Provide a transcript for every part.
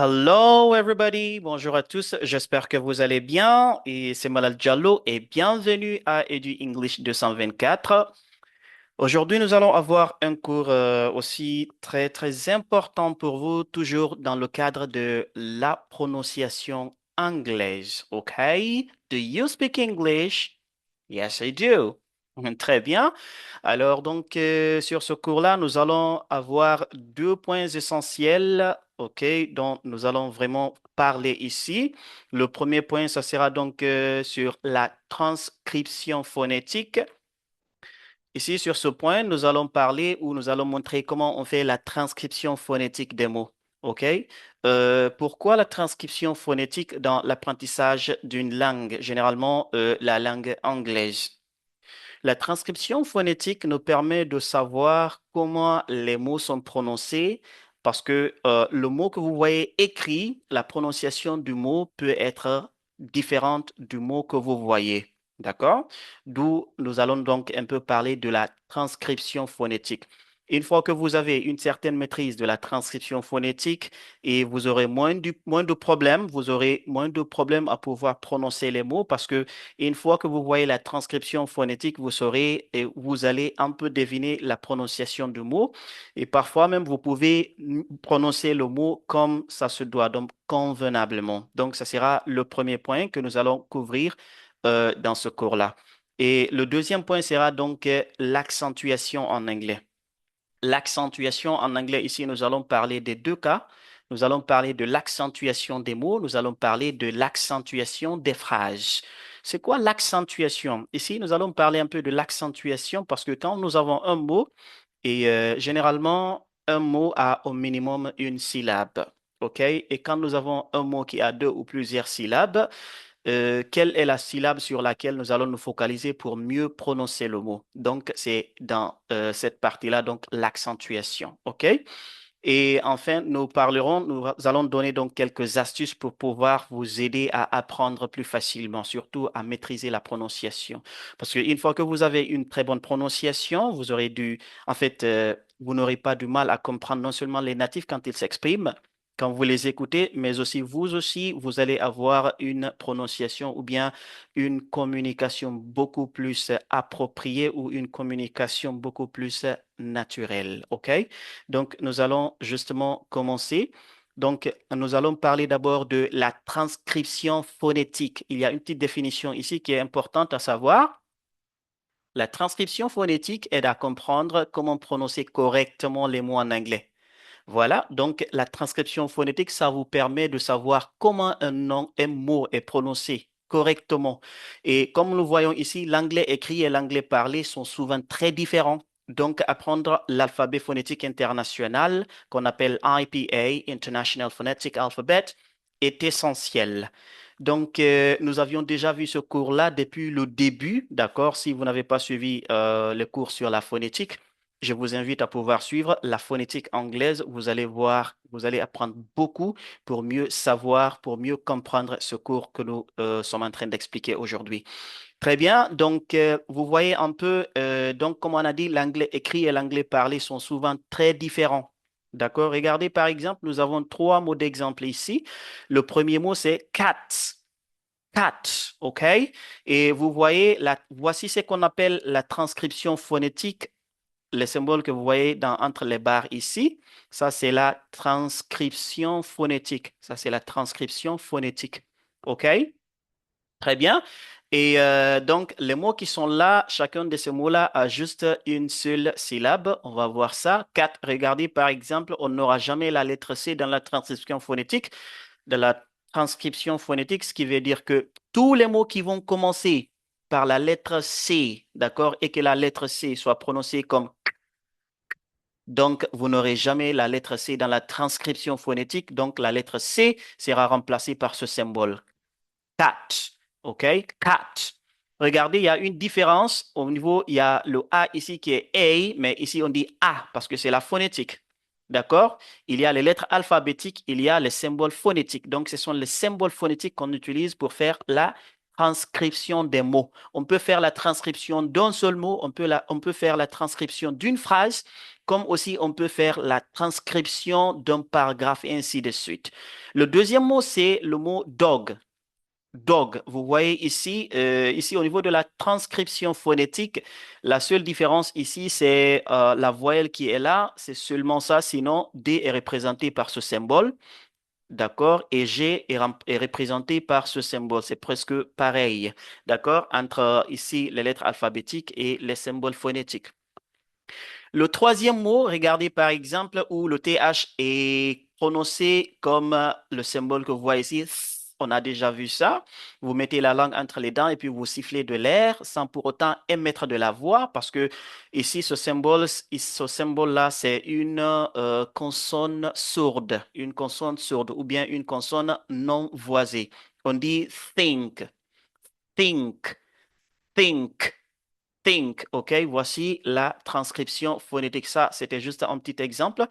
Hello everybody, bonjour à tous, j'espère que vous allez bien et c'est Malal Diallo et bienvenue à Edu English 224. Aujourd'hui, nous allons avoir un cours aussi très important pour vous, toujours dans le cadre de la prononciation anglaise. OK? Do you speak English? Yes, I do. Très bien. Alors, donc, sur ce cours-là, nous allons avoir deux points essentiels, OK, dont nous allons vraiment parler ici. Le premier point, ça sera donc sur la transcription phonétique. Ici, sur ce point, nous allons parler ou nous allons montrer comment on fait la transcription phonétique des mots. OK? Pourquoi la transcription phonétique dans l'apprentissage d'une langue, généralement la langue anglaise? La transcription phonétique nous permet de savoir comment les mots sont prononcés parce que le mot que vous voyez écrit, la prononciation du mot peut être différente du mot que vous voyez. D'accord? D'où nous allons donc un peu parler de la transcription phonétique. Une fois que vous avez une certaine maîtrise de la transcription phonétique et vous aurez moins de problèmes, vous aurez moins de problèmes à pouvoir prononcer les mots parce que et une fois que vous voyez la transcription phonétique, vous saurez et vous allez un peu deviner la prononciation du mot. Et parfois même, vous pouvez prononcer le mot comme ça se doit, donc convenablement. Donc, ça sera le premier point que nous allons couvrir dans ce cours-là. Et le deuxième point sera donc l'accentuation en anglais. L'accentuation en anglais, ici, nous allons parler des deux cas. Nous allons parler de l'accentuation des mots, nous allons parler de l'accentuation des phrases. C'est quoi l'accentuation? Ici, nous allons parler un peu de l'accentuation parce que quand nous avons un mot, et généralement, un mot a au minimum une syllabe. OK? Et quand nous avons un mot qui a deux ou plusieurs syllabes, quelle est la syllabe sur laquelle nous allons nous focaliser pour mieux prononcer le mot. Donc, c'est dans cette partie-là, donc l'accentuation. OK? Et enfin, nous allons donner donc quelques astuces pour pouvoir vous aider à apprendre plus facilement, surtout à maîtriser la prononciation. Parce qu'une fois que vous avez une très bonne prononciation, vous aurez en fait, vous n'aurez pas du mal à comprendre non seulement les natifs quand ils s'expriment, quand vous les écoutez, mais aussi, vous allez avoir une prononciation ou bien une communication beaucoup plus appropriée ou une communication beaucoup plus naturelle. OK? Donc, nous allons justement commencer. Donc, nous allons parler d'abord de la transcription phonétique. Il y a une petite définition ici qui est importante à savoir. La transcription phonétique aide à comprendre comment prononcer correctement les mots en anglais. Voilà, donc la transcription phonétique, ça vous permet de savoir comment un mot est prononcé correctement. Et comme nous voyons ici, l'anglais écrit et l'anglais parlé sont souvent très différents. Donc, apprendre l'alphabet phonétique international, qu'on appelle IPA, International Phonetic Alphabet, est essentiel. Donc, nous avions déjà vu ce cours-là depuis le début, d'accord? Si vous n'avez pas suivi le cours sur la phonétique, je vous invite à pouvoir suivre la phonétique anglaise. Vous allez voir, vous allez apprendre beaucoup pour mieux savoir, pour mieux comprendre ce cours que nous sommes en train d'expliquer aujourd'hui. Très bien. Donc, vous voyez un peu, donc, comme on a dit, l'anglais écrit et l'anglais parlé sont souvent très différents. D'accord? Regardez, par exemple, nous avons trois mots d'exemple ici. Le premier mot, c'est cat. Cat, OK? Et vous voyez, voici ce qu'on appelle la transcription phonétique, les symboles que vous voyez entre les barres ici, ça c'est la transcription phonétique. Ça c'est la transcription phonétique. OK? Très bien. Et donc, les mots qui sont là, chacun de ces mots-là a juste une seule syllabe. On va voir ça. Quatre, regardez par exemple, on n'aura jamais la lettre C dans la transcription phonétique. De la transcription phonétique, ce qui veut dire que tous les mots qui vont commencer par la lettre C, d'accord, et que la lettre C soit prononcée comme donc, vous n'aurez jamais la lettre C dans la transcription phonétique. Donc, la lettre C sera remplacée par ce symbole. Cat. OK? Cat. Regardez, il y a une différence. Au niveau, il y a le A ici qui est A, mais ici on dit A parce que c'est la phonétique. D'accord? Il y a les lettres alphabétiques, il y a les symboles phonétiques. Donc, ce sont les symboles phonétiques qu'on utilise pour faire la transcription des mots. On peut faire la transcription d'un seul mot, on peut faire la transcription d'une phrase, comme aussi on peut faire la transcription d'un paragraphe et ainsi de suite. Le deuxième mot, c'est le mot dog. Dog, vous voyez ici, ici au niveau de la transcription phonétique, la seule différence ici, c'est la voyelle qui est là, c'est seulement ça, sinon D est représenté par ce symbole, d'accord, et G est représenté par ce symbole, c'est presque pareil, d'accord, entre ici les lettres alphabétiques et les symboles phonétiques. Le troisième mot, regardez par exemple où le TH est prononcé comme le symbole que vous voyez ici. On a déjà vu ça. Vous mettez la langue entre les dents et puis vous sifflez de l'air sans pour autant émettre de la voix parce que ici, ce symbole-là, c'est une consonne sourde ou bien une consonne non voisée. On dit think, think, think. Think, OK? Voici la transcription phonétique. Ça, c'était juste un petit exemple.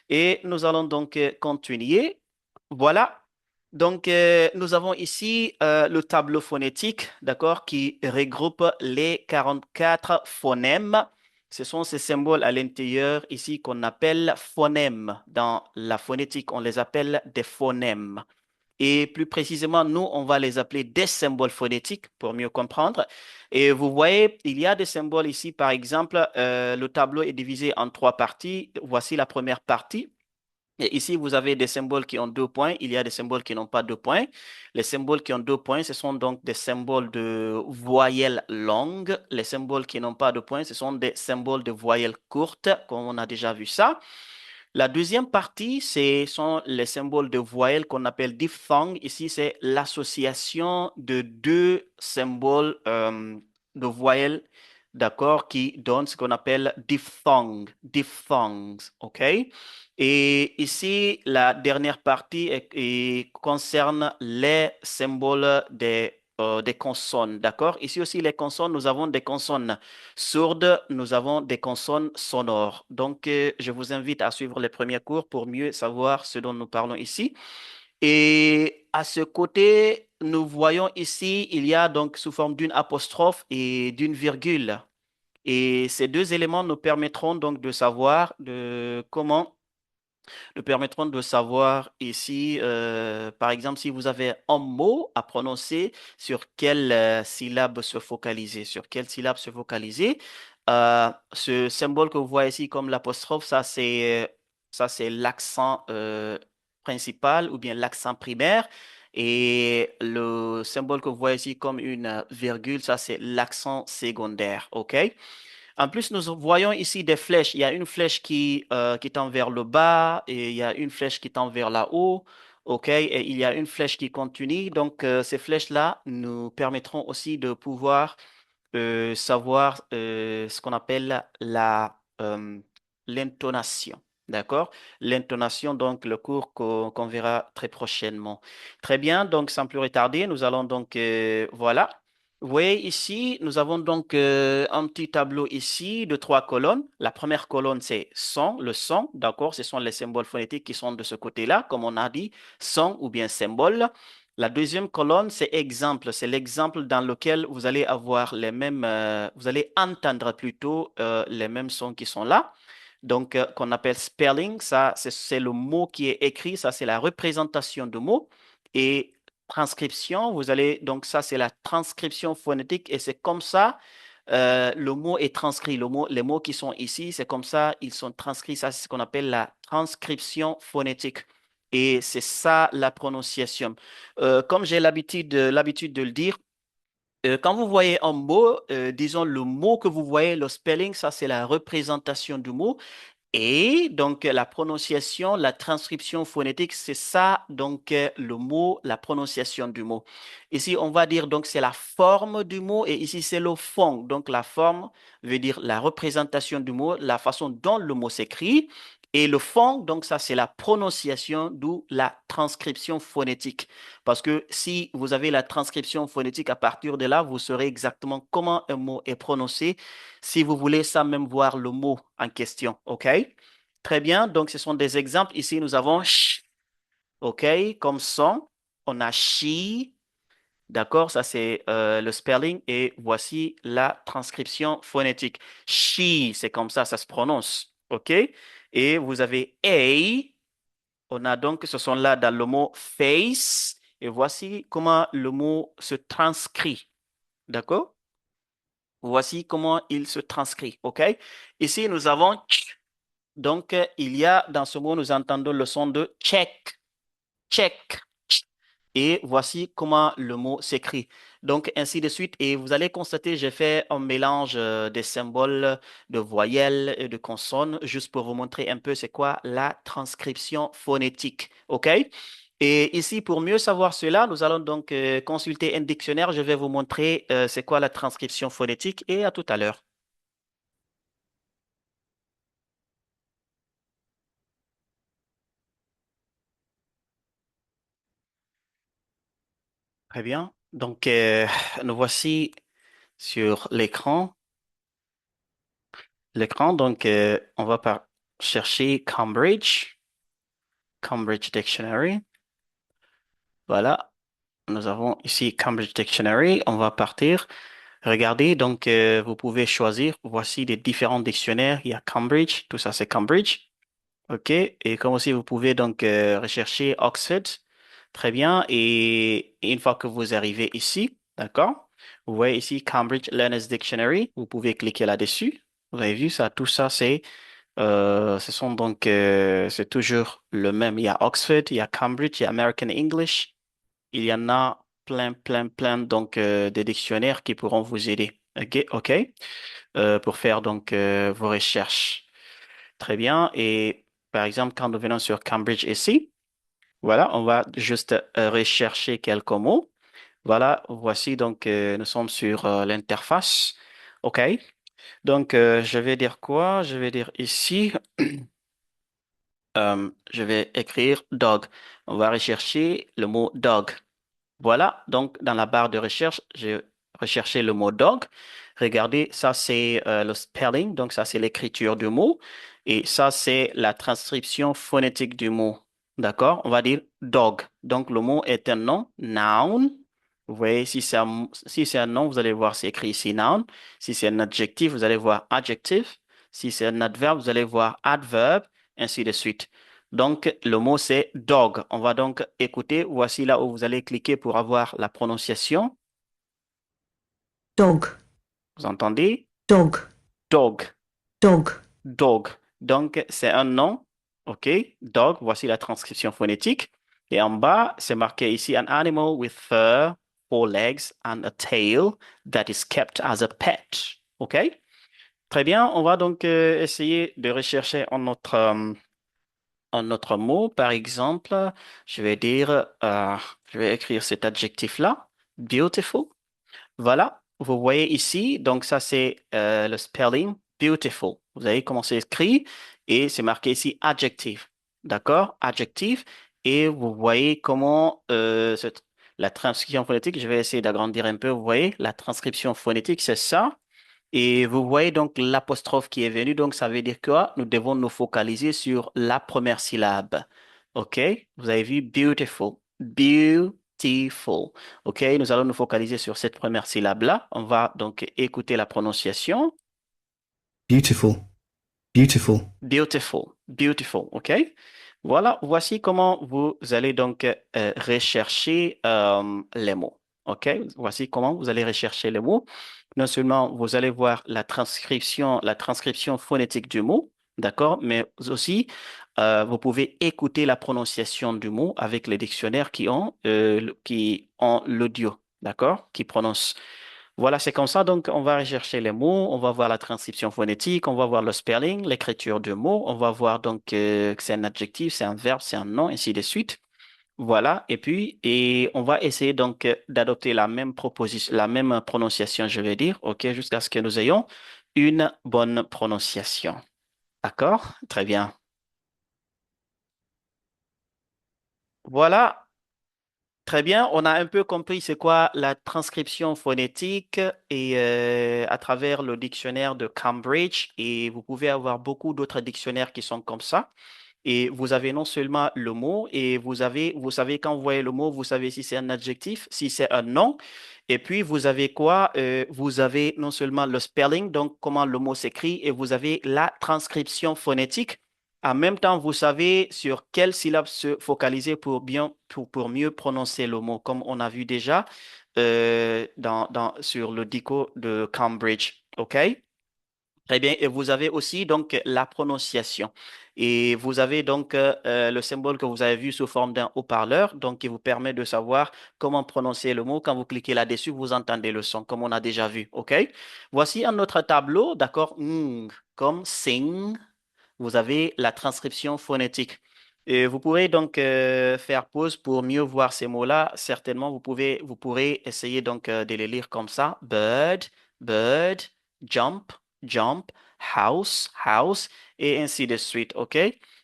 Et nous allons donc continuer. Voilà. Donc, nous avons ici le tableau phonétique, d'accord, qui regroupe les 44 phonèmes. Ce sont ces symboles à l'intérieur ici qu'on appelle phonèmes. Dans la phonétique, on les appelle des phonèmes. Et plus précisément, nous, on va les appeler des symboles phonétiques pour mieux comprendre. Et vous voyez, il y a des symboles ici, par exemple, le tableau est divisé en trois parties. Voici la première partie. Et ici, vous avez des symboles qui ont 2 points. Il y a des symboles qui n'ont pas 2 points. Les symboles qui ont 2 points, ce sont donc des symboles de voyelles longues. Les symboles qui n'ont pas de points, ce sont des symboles de voyelles courtes, comme on a déjà vu ça. La deuxième partie, ce sont les symboles de voyelles qu'on appelle diphthongs. Ici, c'est l'association de deux symboles de voyelles, d'accord, qui donnent ce qu'on appelle diphthongs, OK? Et ici, la dernière partie concerne les symboles des consonnes, d'accord? Ici aussi, les consonnes, nous avons des consonnes sourdes, nous avons des consonnes sonores. Donc, je vous invite à suivre les premiers cours pour mieux savoir ce dont nous parlons ici. Et à ce côté, nous voyons ici, il y a donc sous forme d'une apostrophe et d'une virgule. Et ces deux éléments nous permettront donc de savoir nous permettront de savoir ici, par exemple, si vous avez un mot à prononcer, sur quelle syllabe se focaliser, sur quelle syllabe se focaliser. Ce symbole que vous voyez ici comme l'apostrophe, ça c'est l'accent principal ou bien l'accent primaire. Et le symbole que vous voyez ici comme une virgule, ça c'est l'accent secondaire, OK? En plus, nous voyons ici des flèches. Il y a une flèche qui tend vers le bas et il y a une flèche qui tend vers là haut. OK? Et il y a une flèche qui continue. Donc, ces flèches-là nous permettront aussi de pouvoir savoir ce qu'on appelle l'intonation. D'accord? L'intonation, donc, le cours qu'on verra très prochainement. Très bien. Donc, sans plus retarder, nous allons donc, voilà. Vous voyez ici, nous avons donc un petit tableau ici de 3 colonnes. La première colonne, c'est son, le son, d'accord? Ce sont les symboles phonétiques qui sont de ce côté-là, comme on a dit, son ou bien symbole. La deuxième colonne, c'est exemple. C'est l'exemple dans lequel vous allez avoir vous allez entendre plutôt les mêmes sons qui sont là. Donc, qu'on appelle spelling, ça, c'est le mot qui est écrit, ça, c'est la représentation de mots. Et transcription, donc ça, c'est la transcription phonétique et c'est comme ça, le mot est transcrit. Les mots qui sont ici, c'est comme ça, ils sont transcrits. Ça, c'est ce qu'on appelle la transcription phonétique. Et c'est ça la prononciation. Comme j'ai l'habitude de le dire, quand vous voyez un mot, disons le mot que vous voyez, le spelling, ça c'est la représentation du mot. Et donc, la prononciation, la transcription phonétique, c'est ça, donc, le mot, la prononciation du mot. Ici, on va dire, donc, c'est la forme du mot et ici, c'est le fond. Donc, la forme veut dire la représentation du mot, la façon dont le mot s'écrit. Et le fond, donc, ça, c'est la prononciation, d'où la transcription phonétique. Parce que si vous avez la transcription phonétique, à partir de là, vous saurez exactement comment un mot est prononcé si vous voulez sans même voir le mot en question. OK? Très bien. Donc, ce sont des exemples. Ici, nous avons sh. OK? Comme son. On a she, D'accord? Ça, c'est le spelling et voici la transcription phonétique. She, c'est comme ça se prononce. OK? Et vous avez A. On a donc ce son là dans le mot face. Et voici comment le mot se transcrit. D'accord? Voici comment il se transcrit. OK? Ici, nous avons ch. Donc, il y a dans ce mot, nous entendons le son de check. Check. Et voici comment le mot s'écrit. Donc, ainsi de suite. Et vous allez constater, j'ai fait un mélange des symboles, de voyelles et de consonnes, juste pour vous montrer un peu c'est quoi la transcription phonétique. OK? Et ici, pour mieux savoir cela, nous allons donc consulter un dictionnaire. Je vais vous montrer c'est quoi la transcription phonétique et à tout à l'heure. Très bien. Donc, nous voici sur l'écran. L'écran, donc, on va chercher Cambridge, Cambridge Dictionary. Voilà, nous avons ici Cambridge Dictionary. On va partir. Regardez, donc, vous pouvez choisir. Voici les différents dictionnaires. Il y a Cambridge, tout ça, c'est Cambridge. OK. Et comme aussi, vous pouvez donc rechercher Oxford. Très bien. Et une fois que vous arrivez ici, d'accord, vous voyez ici Cambridge Learner's Dictionary. Vous pouvez cliquer là-dessus. Vous avez vu ça, tout ça, ce sont donc, c'est toujours le même. Il y a Oxford, il y a Cambridge, il y a American English. Il y en a plein, plein, plein, donc, des dictionnaires qui pourront vous aider. OK, OK, pour faire donc vos recherches. Très bien. Et par exemple, quand nous venons sur Cambridge ici, voilà, on va juste rechercher quelques mots. Voilà, voici donc, nous sommes sur l'interface. OK. Donc, je vais dire quoi? Je vais dire ici. Je vais écrire dog. On va rechercher le mot dog. Voilà, donc dans la barre de recherche, j'ai recherché le mot dog. Regardez, ça c'est le spelling, donc ça c'est l'écriture du mot. Et ça c'est la transcription phonétique du mot. D'accord? On va dire dog. Donc le mot est un nom, noun. Vous voyez, si c'est un nom, vous allez voir c'est écrit ici noun. Si c'est un adjectif, vous allez voir adjective. Si c'est un adverbe, vous allez voir adverb, ainsi de suite. Donc, le mot, c'est dog. On va donc écouter. Voici là où vous allez cliquer pour avoir la prononciation. dog, Vous entendez? dog, Dog. dog, Dog. Donc, c'est un nom. OK? Dog. Voici la transcription phonétique. Et en bas, c'est marqué ici, an animal with fur, four legs and a tail that is kept as a pet. OK? Très bien. On va donc essayer de rechercher un autre mot, par exemple, je vais dire, je vais écrire cet adjectif-là, beautiful. Voilà, vous voyez ici, donc ça c'est le spelling, beautiful. Vous avez comment c'est écrit et c'est marqué ici adjective. D'accord? Adjective. Et vous voyez comment la transcription phonétique, je vais essayer d'agrandir un peu, vous voyez, la transcription phonétique, c'est ça. Et vous voyez donc l'apostrophe qui est venue, donc ça veut dire quoi? Nous devons nous focaliser sur la première syllabe. OK? Vous avez vu beautiful. Beautiful. OK? Nous allons nous focaliser sur cette première syllabe-là. On va donc écouter la prononciation. beautiful, beautiful, Beautiful, beautiful, OK? Voilà, voici comment vous allez donc rechercher les mots, OK? Voici comment vous allez rechercher les mots. Non seulement vous allez voir la transcription phonétique du mot, d'accord? Mais aussi, vous pouvez écouter la prononciation du mot avec les dictionnaires qui ont l'audio, d'accord? Qui prononcent. Voilà, c'est comme ça. Donc, on va rechercher les mots, on va voir la transcription phonétique, on va voir le spelling, l'écriture du mot, on va voir donc que c'est un adjectif, c'est un verbe, c'est un nom, ainsi de suite. Voilà. Et on va essayer donc d'adopter la même proposition, la même prononciation, je vais dire, OK, jusqu'à ce que nous ayons une bonne prononciation. D'accord? Très bien. Voilà. Très bien, on a un peu compris c'est quoi la transcription phonétique et à travers le dictionnaire de Cambridge et vous pouvez avoir beaucoup d'autres dictionnaires qui sont comme ça. Et vous avez non seulement le mot, et vous savez quand vous voyez le mot, vous savez si c'est un adjectif, si c'est un nom. Et puis, vous avez quoi? Vous avez non seulement le spelling, donc comment le mot s'écrit, et vous avez la transcription phonétique. En même temps, vous savez sur quelle syllabe se focaliser pour mieux prononcer le mot, comme on a vu déjà sur le dico de Cambridge. OK? Très bien. Et vous avez aussi donc la prononciation. Et vous avez donc le symbole que vous avez vu sous forme d'un haut-parleur, donc qui vous permet de savoir comment prononcer le mot. Quand vous cliquez là-dessus, vous entendez le son, comme on a déjà vu. OK? Voici un autre tableau, d'accord? Comme sing, vous avez la transcription phonétique. Et vous pourrez donc faire pause pour mieux voir ces mots-là. Certainement, vous pourrez essayer donc de les lire comme ça. Bird, bird, jump, jump, house, house, et ainsi de suite. OK?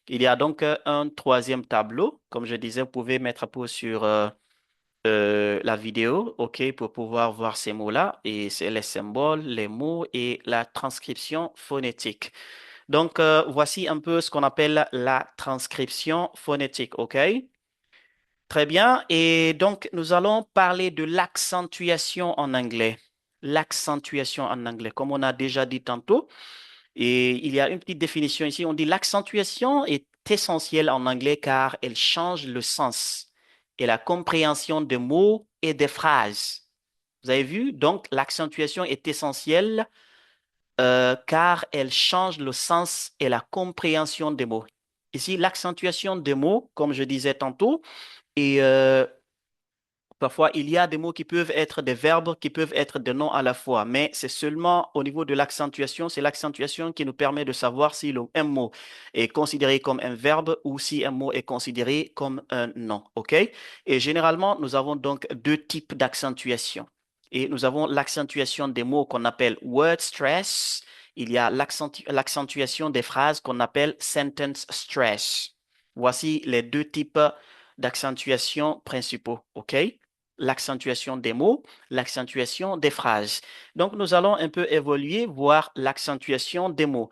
Il y a donc un troisième tableau. Comme je disais, vous pouvez mettre pause sur la vidéo, OK, pour pouvoir voir ces mots-là. Et c'est les symboles, les mots et la transcription phonétique. Donc, voici un peu ce qu'on appelle la transcription phonétique, OK? Très bien. Et donc, nous allons parler de l'accentuation en anglais. L'accentuation en anglais, comme on a déjà dit tantôt. Et il y a une petite définition ici. On dit l'accentuation est essentielle en anglais car elle change le sens et la compréhension des mots et des phrases. Vous avez vu? Donc, l'accentuation est essentielle car elle change le sens et la compréhension des mots. Ici, l'accentuation des mots, comme je disais tantôt, et parfois il y a des mots qui peuvent être des verbes, qui peuvent être des noms à la fois, mais c'est seulement au niveau de l'accentuation, c'est l'accentuation qui nous permet de savoir si un mot est considéré comme un verbe ou si un mot est considéré comme un nom. OK? Et généralement, nous avons donc deux types d'accentuation. Et nous avons l'accentuation des mots qu'on appelle word stress. Il y a l'accentuation des phrases qu'on appelle sentence stress. Voici les deux types d'accentuation principaux. OK? L'accentuation des mots, l'accentuation des phrases. Donc, nous allons un peu évoluer, voir l'accentuation des mots.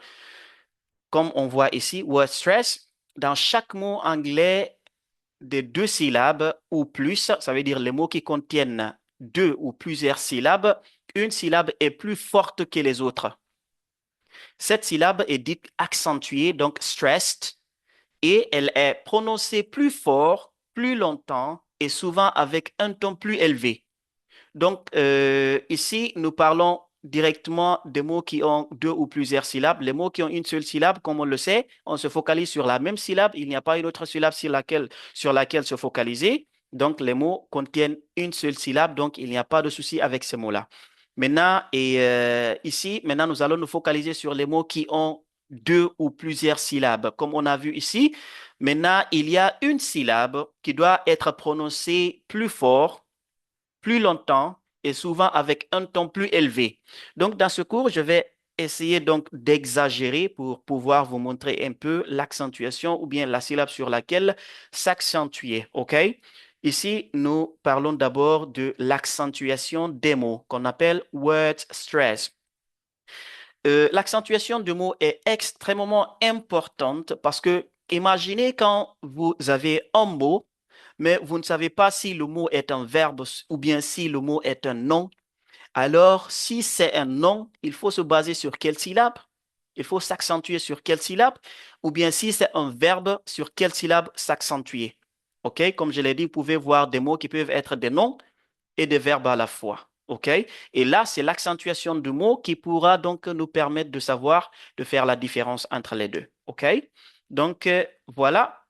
Comme on voit ici, word stress, dans chaque mot anglais de deux syllabes ou plus, ça veut dire les mots qui contiennent deux ou plusieurs syllabes, une syllabe est plus forte que les autres. Cette syllabe est dite accentuée, donc stressed, et elle est prononcée plus fort, plus longtemps et souvent avec un ton plus élevé. Donc, ici, nous parlons directement des mots qui ont deux ou plusieurs syllabes. Les mots qui ont une seule syllabe, comme on le sait, on se focalise sur la même syllabe. Il n'y a pas une autre syllabe sur laquelle se focaliser. Donc, les mots contiennent une seule syllabe, donc il n'y a pas de souci avec ces mots-là. Maintenant, ici, maintenant, nous allons nous focaliser sur les mots qui ont deux ou plusieurs syllabes. Comme on a vu ici, maintenant, il y a une syllabe qui doit être prononcée plus fort, plus longtemps et souvent avec un ton plus élevé. Donc, dans ce cours, je vais essayer donc d'exagérer pour pouvoir vous montrer un peu l'accentuation ou bien la syllabe sur laquelle s'accentuer. OK? Ici, nous parlons d'abord de l'accentuation des mots qu'on appelle word stress. L'accentuation du mot est extrêmement importante parce que imaginez quand vous avez un mot, mais vous ne savez pas si le mot est un verbe ou bien si le mot est un nom. Alors, si c'est un nom, il faut se baser sur quelle syllabe? Il faut s'accentuer sur quelle syllabe? Ou bien si c'est un verbe, sur quelle syllabe s'accentuer? OK? Comme je l'ai dit, vous pouvez voir des mots qui peuvent être des noms et des verbes à la fois. OK? Et là, c'est l'accentuation du mot qui pourra donc nous permettre de savoir, de faire la différence entre les deux. OK? Donc, voilà.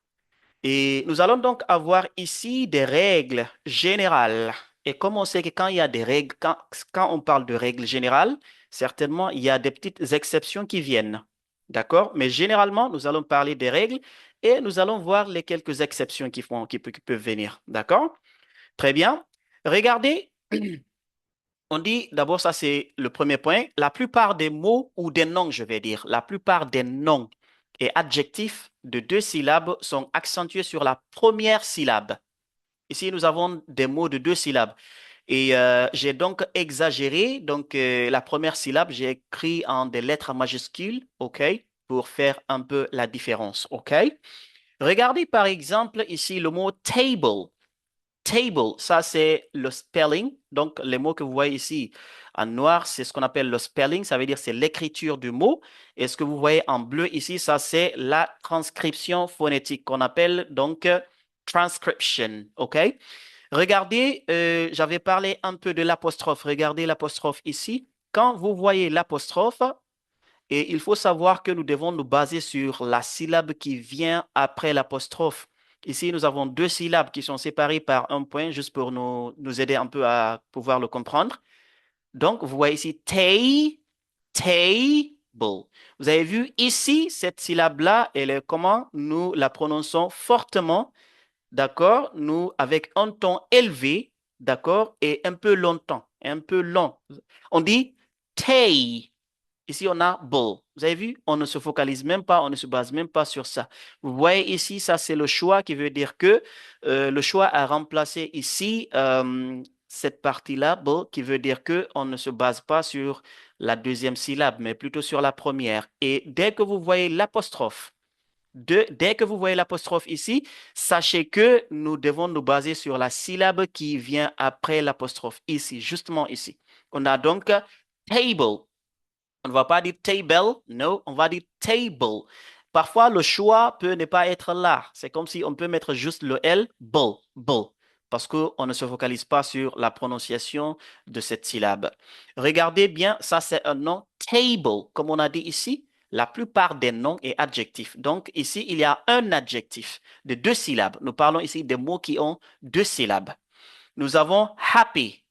Et nous allons donc avoir ici des règles générales. Et comme on sait que quand il y a des règles, quand on parle de règles générales, certainement, il y a des petites exceptions qui viennent. D'accord? Mais généralement, nous allons parler des règles et nous allons voir les quelques exceptions qui peuvent venir. D'accord? Très bien. Regardez, on dit d'abord, ça c'est le premier point, la plupart des mots ou des noms, je vais dire, la plupart des noms et adjectifs de deux syllabes sont accentués sur la première syllabe. Ici, nous avons des mots de deux syllabes. Et j'ai donc exagéré. Donc, la première syllabe, j'ai écrit en des lettres majuscules, OK? pour faire un peu la différence, OK? Regardez par exemple ici le mot table. Table, ça c'est le spelling. Donc, les mots que vous voyez ici en noir, c'est ce qu'on appelle le spelling. Ça veut dire c'est l'écriture du mot. Et ce que vous voyez en bleu ici, ça c'est la transcription phonétique qu'on appelle donc transcription. OK? Regardez, j'avais parlé un peu de l'apostrophe. Regardez l'apostrophe ici. Quand vous voyez l'apostrophe, et il faut savoir que nous devons nous baser sur la syllabe qui vient après l'apostrophe. Ici, nous avons deux syllabes qui sont séparées par un point, juste pour nous aider un peu à pouvoir le comprendre. Donc, vous voyez ici table. Vous avez vu ici, cette syllabe-là, elle est comment nous la prononçons fortement, d'accord? Nous, avec un ton élevé, d'accord? Et un peu longtemps, un peu long. On dit tay. Ici, on a bull. Vous avez vu, on ne se focalise même pas, on ne se base même pas sur ça. Vous voyez ici, ça c'est le choix qui veut dire que le choix a remplacé ici cette partie-là, bull, qui veut dire que on ne se base pas sur la deuxième syllabe, mais plutôt sur la première. Et dès que vous voyez l'apostrophe, dès que vous voyez l'apostrophe ici, sachez que nous devons nous baser sur la syllabe qui vient après l'apostrophe, ici, justement ici. On a donc table. On ne va pas dire table, non, on va dire table. Parfois, le choix peut ne pas être là. C'est comme si on peut mettre juste le L, bull, parce qu'on ne se focalise pas sur la prononciation de cette syllabe. Regardez bien, ça c'est un nom table, comme on a dit ici. La plupart des noms et adjectifs. Donc ici, il y a un adjectif de deux syllabes. Nous parlons ici des mots qui ont deux syllabes. Nous avons happy.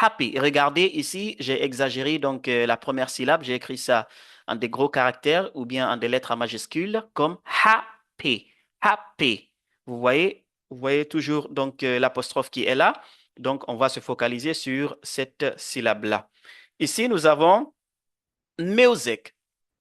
Happy. Regardez ici, j'ai exagéré donc la première syllabe, j'ai écrit ça en des gros caractères ou bien en des lettres à majuscules comme happy. Happy. Vous voyez toujours donc l'apostrophe qui est là. Donc on va se focaliser sur cette syllabe-là. Ici, nous avons music.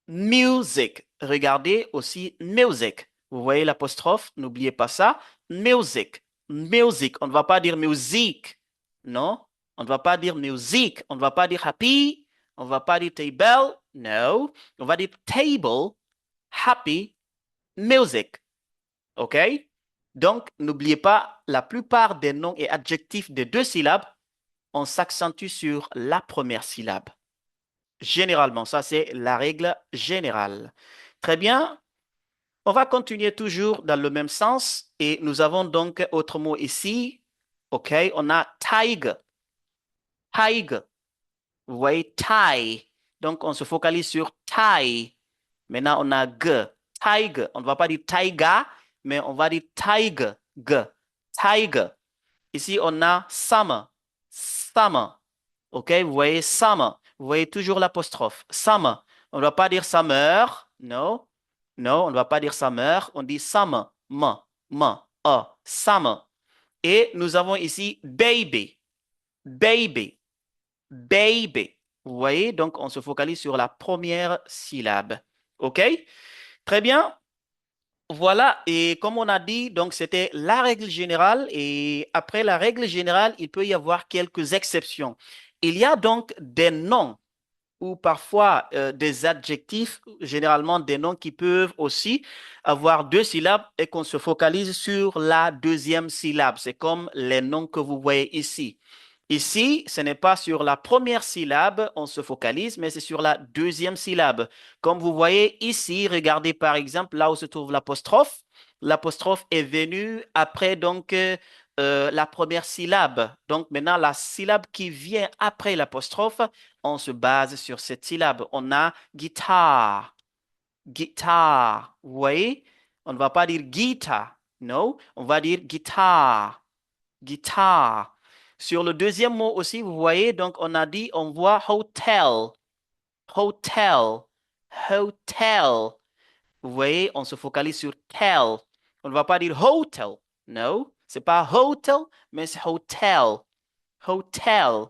Music. Regardez aussi music. Vous voyez l'apostrophe, n'oubliez pas ça. Music. Music. On ne va pas dire musique. Non. On ne va pas dire music. On ne va pas dire happy. On ne va pas dire table. No. On va dire table, happy, music. OK? Donc, n'oubliez pas, la plupart des noms et adjectifs de deux syllabes, on s'accentue sur la première syllabe. Généralement, ça c'est la règle générale. Très bien, on va continuer toujours dans le même sens et nous avons donc autre mot ici. OK, on a tiger. Tiger. Vous voyez tie. Donc on se focalise sur tie. Maintenant on a g. Tiger. On ne va pas dire taiga, mais on va dire tiger. G. Tiger. Ici on a summer. Summer. OK, vous voyez summer. Vous voyez toujours l'apostrophe. Summer. On ne va pas dire summer. Non. Non, on ne va pas dire summer. On dit summer. Summer. Et nous avons ici baby. Baby. Baby. Vous voyez, donc on se focalise sur la première syllabe. OK? Très bien. Voilà, et comme on a dit, donc c'était la règle générale, et après la règle générale, il peut y avoir quelques exceptions. Il y a donc des noms ou parfois des adjectifs, généralement des noms qui peuvent aussi avoir deux syllabes et qu'on se focalise sur la deuxième syllabe. C'est comme les noms que vous voyez ici. Ici, ce n'est pas sur la première syllabe, on se focalise, mais c'est sur la deuxième syllabe. Comme vous voyez ici, regardez par exemple là où se trouve l'apostrophe. L'apostrophe est venue après donc la première syllabe. Donc maintenant, la syllabe qui vient après l'apostrophe, on se base sur cette syllabe. On a guitare, guitare. Vous voyez? On ne va pas dire guitar, non, on va dire guitare, guitare. Sur le deuxième mot aussi, vous voyez, donc on a dit, on voit hotel, hotel, hotel. Vous voyez, on se focalise sur tel. On ne va pas dire hotel, non, c'est pas hotel, mais c'est hotel, hotel.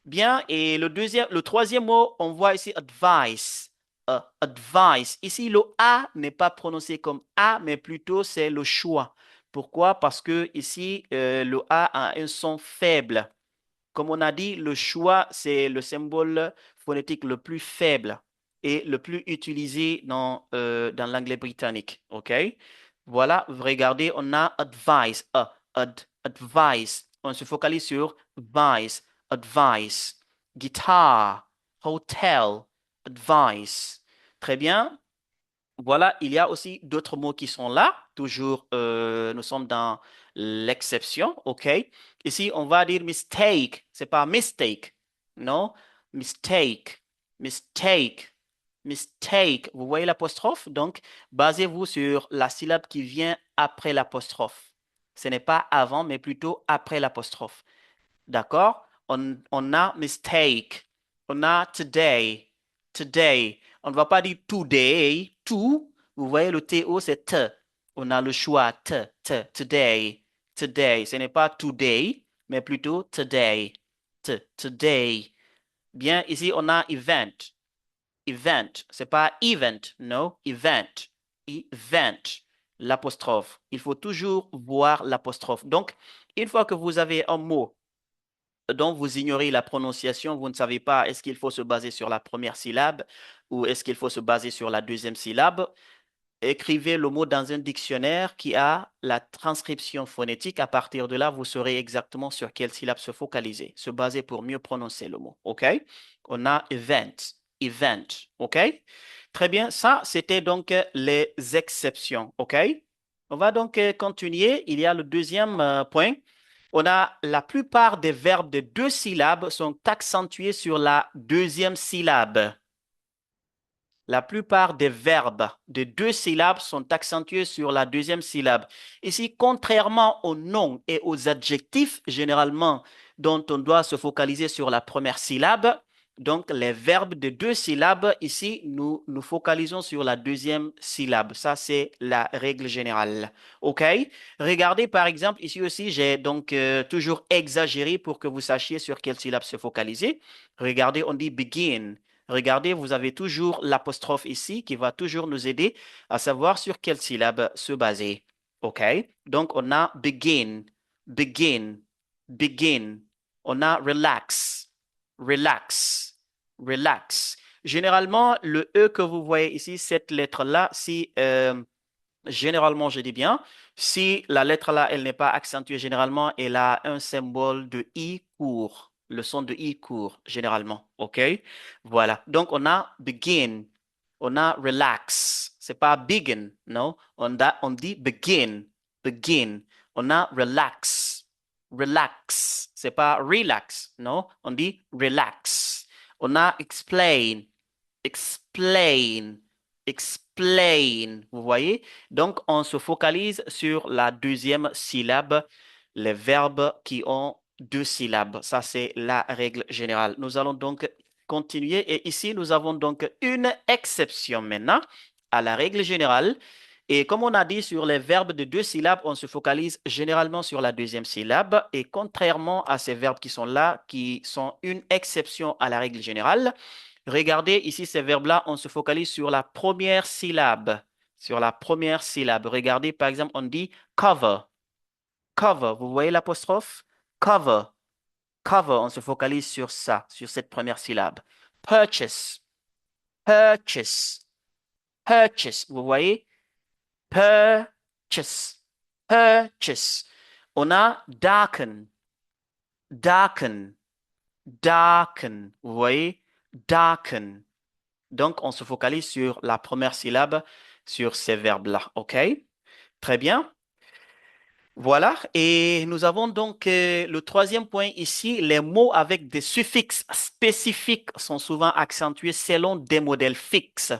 Bien, et le troisième mot, on voit ici advice. Advice. Ici, le A n'est pas prononcé comme A, mais plutôt c'est le choix. Pourquoi? Parce que ici, le A a un son faible. Comme on a dit, le choix, c'est le symbole phonétique le plus faible. et le plus utilisé dans l'anglais britannique. OK? Voilà, regardez, on a advice, advice. On se focalise sur advice, advice. Guitar, hotel, advice. Très bien. Voilà, il y a aussi d'autres mots qui sont là. Toujours, nous sommes dans l'exception, OK? Ici, on va dire mistake. C'est pas mistake. Non, mistake, mistake, mistake. Vous voyez l'apostrophe? Donc, basez-vous sur la syllabe qui vient après l'apostrophe. Ce n'est pas avant, mais plutôt après l'apostrophe. D'accord? On a mistake. On a today. Today. On ne va pas dire today. To. Vous voyez, le TO, c'est te. On a le choix. Today. Today. Ce n'est pas today, mais plutôt today. Today. Bien, ici, on a event. Event. C'est pas event, non. Event. Event. L'apostrophe. Il faut toujours voir l'apostrophe. Donc, une fois que vous avez un mot dont vous ignorez la prononciation, vous ne savez pas est-ce qu'il faut se baser sur la première syllabe ou est-ce qu'il faut se baser sur la deuxième syllabe. Écrivez le mot dans un dictionnaire qui a la transcription phonétique. À partir de là, vous saurez exactement sur quelle syllabe se focaliser, se baser pour mieux prononcer le mot. OK? On a event, event. OK? Très bien. Ça, c'était donc les exceptions. OK? On va donc continuer. Il y a le deuxième point. On a la plupart des verbes de deux syllabes sont accentués sur la deuxième syllabe. La plupart des verbes de deux syllabes sont accentués sur la deuxième syllabe. Ici, contrairement aux noms et aux adjectifs, généralement, dont on doit se focaliser sur la première syllabe, donc les verbes de deux syllabes, ici, nous nous focalisons sur la deuxième syllabe. Ça, c'est la règle générale. OK? Regardez, par exemple, ici aussi, j'ai donc toujours exagéré pour que vous sachiez sur quelle syllabe se focaliser. Regardez, on dit begin. Regardez, vous avez toujours l'apostrophe ici qui va toujours nous aider à savoir sur quelle syllabe se baser. OK? Donc, on a begin, begin, begin. On a relax, relax, relax. Généralement, le E que vous voyez ici, cette lettre-là, si généralement, je dis bien, si la lettre là, elle n'est pas accentuée, généralement, elle a un symbole de I court, le son de I court, généralement. OK? Voilà. Donc, on a begin, on a relax. C'est pas begin, non? On dit begin, begin. On a relax, relax. C'est pas relax, non? On dit relax. On a explain, explain, explain. Vous voyez? Donc, on se focalise sur la deuxième syllabe, les verbes qui ont deux syllabes. Ça, c'est la règle générale. Nous allons donc continuer. Et ici, nous avons donc une exception maintenant à la règle générale. Et comme on a dit sur les verbes de deux syllabes, on se focalise généralement sur la deuxième syllabe. Et contrairement à ces verbes qui sont là, qui sont une exception à la règle générale, regardez ici ces verbes-là, on se focalise sur la première syllabe. Sur la première syllabe. Regardez, par exemple, on dit cover. Cover. Vous voyez l'apostrophe? Cover. Cover. On se focalise sur ça, sur cette première syllabe. Purchase. Purchase. Purchase. Vous voyez? Purchase. Purchase. On a darken. Darken. Darken. Vous voyez? Darken. Donc, on se focalise sur la première syllabe, sur ces verbes-là. OK? Très bien. Voilà. Et nous avons donc le troisième point ici. Les mots avec des suffixes spécifiques sont souvent accentués selon des modèles fixes.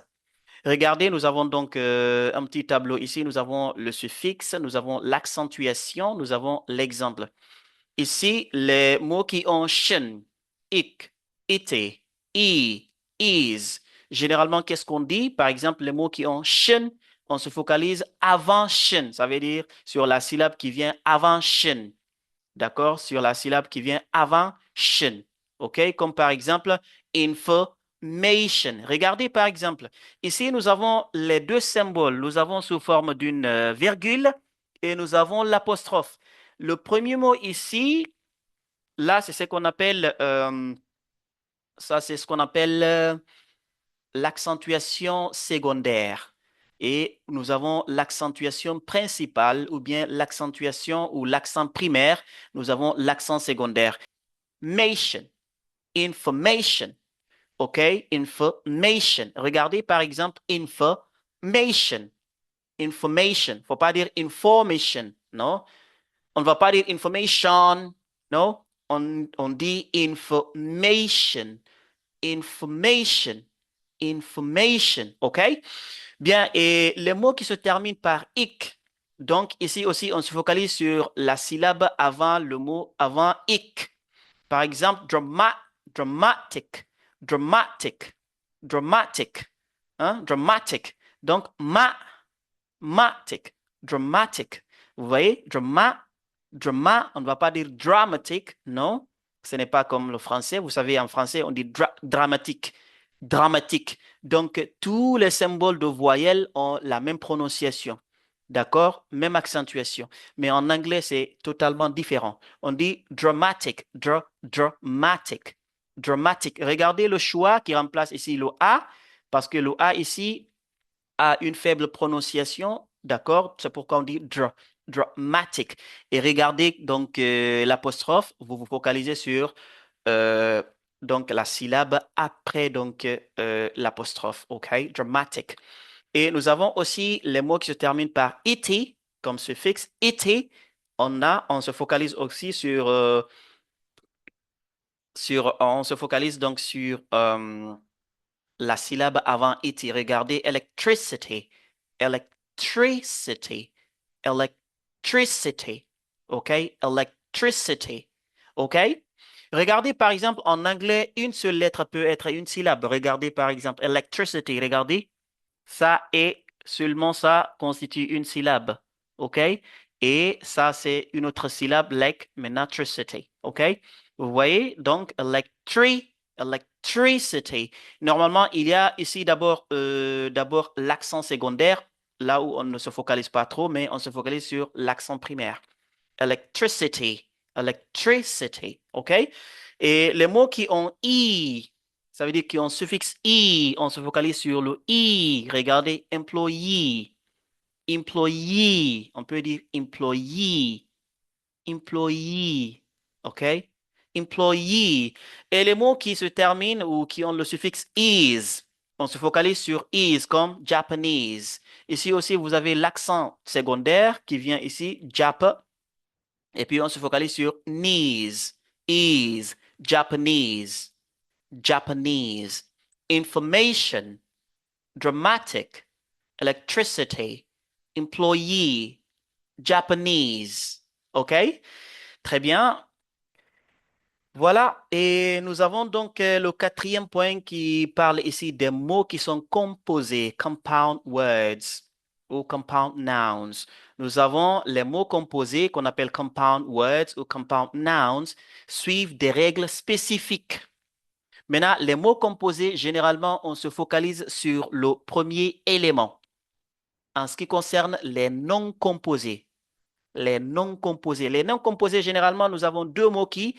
Regardez, nous avons donc un petit tableau ici. Nous avons le suffixe, nous avons l'accentuation, nous avons l'exemple. Ici, les mots qui ont shin, ik, ite, i, is. Généralement, qu'est-ce qu'on dit? Par exemple, les mots qui ont shin, on se focalise avant shin. Ça veut dire sur la syllabe qui vient avant shin. D'accord? Sur la syllabe qui vient avant shin. OK? Comme par exemple, information. Regardez par exemple. Ici, nous avons les deux symboles. Nous avons sous forme d'une virgule et nous avons l'apostrophe. Le premier mot ici, là, c'est ce qu'on appelle, ça, c'est ce qu'on appelle l'accentuation secondaire et nous avons l'accentuation principale ou bien l'accentuation ou l'accent primaire. Nous avons l'accent secondaire. Mation, information. OK? Information. Regardez par exemple information. Information. Faut pas dire information. Non? On ne va pas dire information. Non? On dit information. Information. Information. OK? Bien, et les mots qui se terminent par ic. Donc, ici aussi, on se focalise sur la syllabe avant le mot avant ic. Par exemple, dramatic, dramatic, dramatic, hein, dramatic. Donc, matic, dramatic. Vous voyez, on ne va pas dire dramatic, non. Ce n'est pas comme le français. Vous savez, en français, on dit dramatique, dramatique. Donc, tous les symboles de voyelles ont la même prononciation. D'accord? Même accentuation. Mais en anglais, c'est totalement différent. On dit dramatic, dramatic, dramatic. Regardez le choix qui remplace ici le A, parce que le A ici a une faible prononciation. D'accord? C'est pourquoi on dit dramatic. Et regardez donc l'apostrophe, vous vous focalisez sur euh, donc la syllabe après donc l'apostrophe. OK? Dramatic. Et nous avons aussi les mots qui se terminent par it comme suffixe. It, on se focalise aussi on se focalise donc sur la syllabe avant it. Regardez electricity, electricity, electricity. OK? Electricity. OK? Regardez par exemple en anglais, une seule lettre peut être une syllabe. Regardez par exemple electricity. Regardez. Ça et seulement ça constitue une syllabe. OK? Et ça, c'est une autre syllabe, like, mais electricity. OK? Vous voyez? Donc, electricity. Normalement, il y a ici d'abord l'accent secondaire, là où on ne se focalise pas trop, mais on se focalise sur l'accent primaire. Electricity. Electricity. OK? Et les mots qui ont I, ça veut dire qu'on suffixe I, on se focalise sur le I. Regardez, employee, employee, on peut dire employee, employee, OK? Employee. Et les mots qui se terminent ou qui ont le suffixe is, on se focalise sur is comme Japanese. Ici aussi, vous avez l'accent secondaire qui vient ici, Japa. Et puis, on se focalise sur knees, is, Japanese. Japanese, information, dramatic, electricity, employee, Japanese. OK? Très bien. Voilà. Et nous avons donc le quatrième point qui parle ici des mots qui sont composés, compound words ou compound nouns. Nous avons les mots composés qu'on appelle compound words ou compound nouns suivent des règles spécifiques. Maintenant, les mots composés, généralement, on se focalise sur le premier élément. En ce qui concerne les non composés, les non composés, généralement, nous avons deux mots qui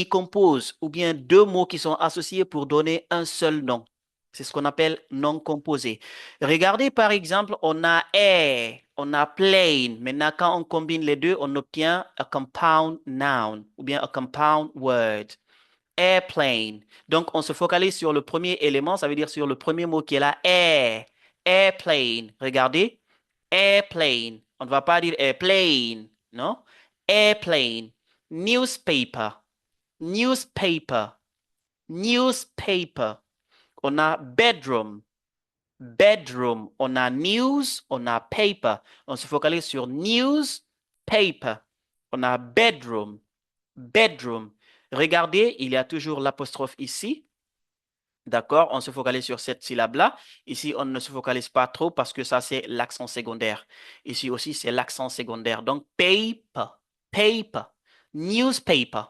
composent ou bien deux mots qui sont associés pour donner un seul nom. C'est ce qu'on appelle non composé. Regardez par exemple, on a air, on a plane. Maintenant, quand on combine les deux, on obtient a compound noun ou bien a compound word. Airplane. Donc, on se focalise sur le premier élément, ça veut dire sur le premier mot qui est là, air. Airplane. Regardez. Airplane. On ne va pas dire airplane, non? Airplane. Newspaper. Newspaper. Newspaper. On a bedroom. Bedroom. On a news, on a paper. On se focalise sur news, paper. On a bedroom. Bedroom. Regardez, il y a toujours l'apostrophe ici. D'accord? On se focalise sur cette syllabe-là. Ici, on ne se focalise pas trop parce que ça, c'est l'accent secondaire. Ici aussi, c'est l'accent secondaire. Donc, paper, paper, newspaper,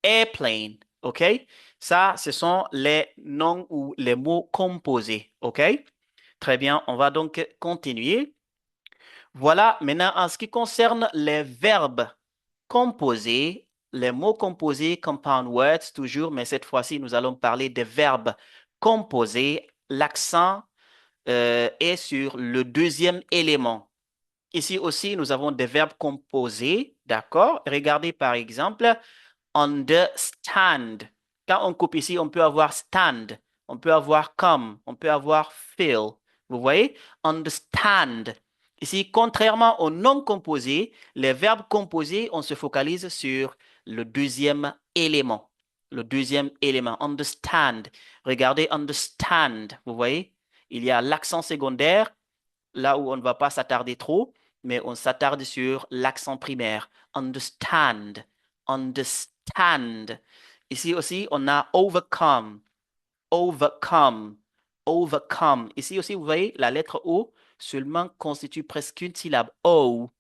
airplane. OK? Ça, ce sont les noms ou les mots composés. OK? Très bien. On va donc continuer. Voilà, maintenant en ce qui concerne les verbes composés, les mots composés, compound words toujours, mais cette fois-ci, nous allons parler des verbes composés l'accent est sur le deuxième élément. Ici aussi, nous avons des verbes composés, d'accord? Regardez par exemple, understand. Quand on coupe ici, on peut avoir stand, on peut avoir come, on peut avoir feel. Vous voyez? Understand. Ici, contrairement aux non composés, les verbes composés, on se focalise sur le deuxième élément. Le deuxième élément, understand. Regardez, understand. Vous voyez? Il y a l'accent secondaire, là où on ne va pas s'attarder trop, mais on s'attarde sur l'accent primaire. Understand. Understand. Ici aussi, on a overcome. Overcome. Overcome. Ici aussi, vous voyez, la lettre O seulement constitue presque une syllabe. O.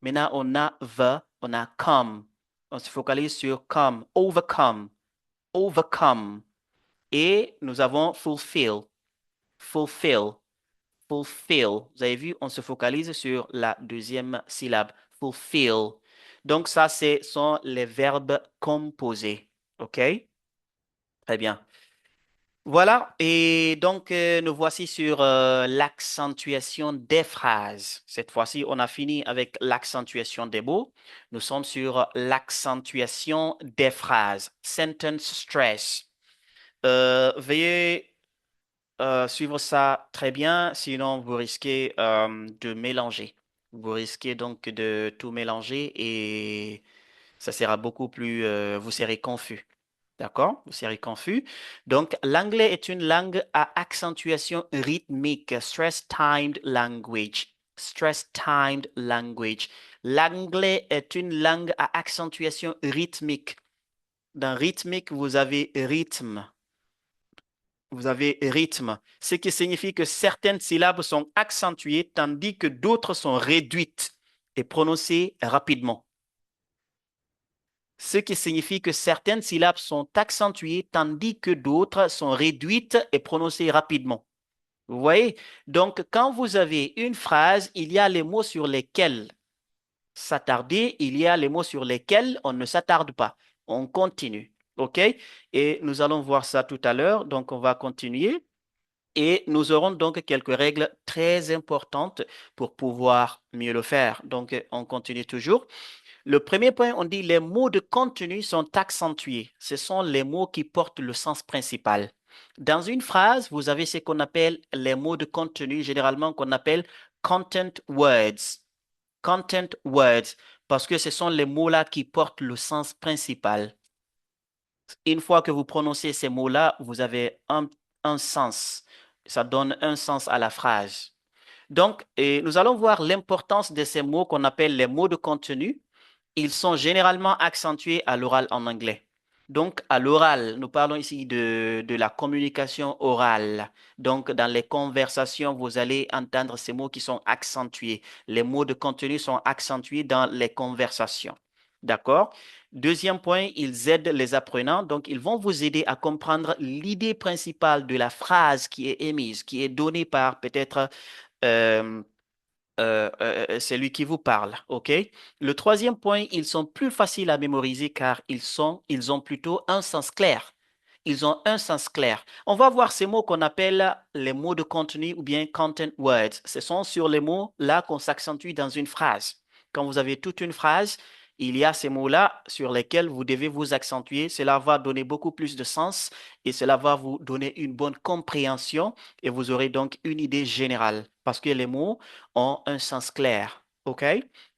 Maintenant, on a the, on a come. On se focalise sur come. Overcome. Overcome. Et nous avons fulfill. Fulfill. Fulfill. Vous avez vu, on se focalise sur la deuxième syllabe. Fulfill. Donc, ça, ce sont les verbes composés. OK? Très bien. Voilà. Et donc, nous voici sur l'accentuation des phrases. Cette fois-ci, on a fini avec l'accentuation des mots. Nous sommes sur l'accentuation des phrases. Sentence stress. Veuillez suivre ça très bien, sinon vous risquez de mélanger. Vous risquez donc de tout mélanger et ça sera beaucoup plus, vous serez confus. D'accord? Vous serez confus. Donc, l'anglais est une langue à accentuation rythmique, stress-timed language. Stress-timed language. L'anglais est une langue à accentuation rythmique. Dans rythmique, vous avez rythme. Vous avez rythme, ce qui signifie que certaines syllabes sont accentuées tandis que d'autres sont réduites et prononcées rapidement. Ce qui signifie que certaines syllabes sont accentuées tandis que d'autres sont réduites et prononcées rapidement. Vous voyez? Donc, quand vous avez une phrase, il y a les mots sur lesquels s'attarder, il y a les mots sur lesquels on ne s'attarde pas. On continue. OK? Et nous allons voir ça tout à l'heure. Donc, on va continuer. Et nous aurons donc quelques règles très importantes pour pouvoir mieux le faire. Donc, on continue toujours. Le premier point, on dit les mots de contenu sont accentués. Ce sont les mots qui portent le sens principal. Dans une phrase, vous avez ce qu'on appelle les mots de contenu, généralement qu'on appelle content words. Content words, parce que ce sont les mots-là qui portent le sens principal. Une fois que vous prononcez ces mots-là, vous avez un sens. Ça donne un sens à la phrase. Donc, nous allons voir l'importance de ces mots qu'on appelle les mots de contenu. Ils sont généralement accentués à l'oral en anglais. Donc, à l'oral, nous parlons ici de la communication orale. Donc, dans les conversations, vous allez entendre ces mots qui sont accentués. Les mots de contenu sont accentués dans les conversations. D'accord? Deuxième point, ils aident les apprenants. Donc, ils vont vous aider à comprendre l'idée principale de la phrase qui est émise, qui est donnée par peut-être euh, celui qui vous parle. OK? Le troisième point, ils sont plus faciles à mémoriser car ils ont plutôt un sens clair. Ils ont un sens clair. On va voir ces mots qu'on appelle les mots de contenu ou bien content words. Ce sont sur les mots là qu'on s'accentue dans une phrase. Quand vous avez toute une phrase, il y a ces mots-là sur lesquels vous devez vous accentuer. Cela va donner beaucoup plus de sens et cela va vous donner une bonne compréhension et vous aurez donc une idée générale parce que les mots ont un sens clair. OK?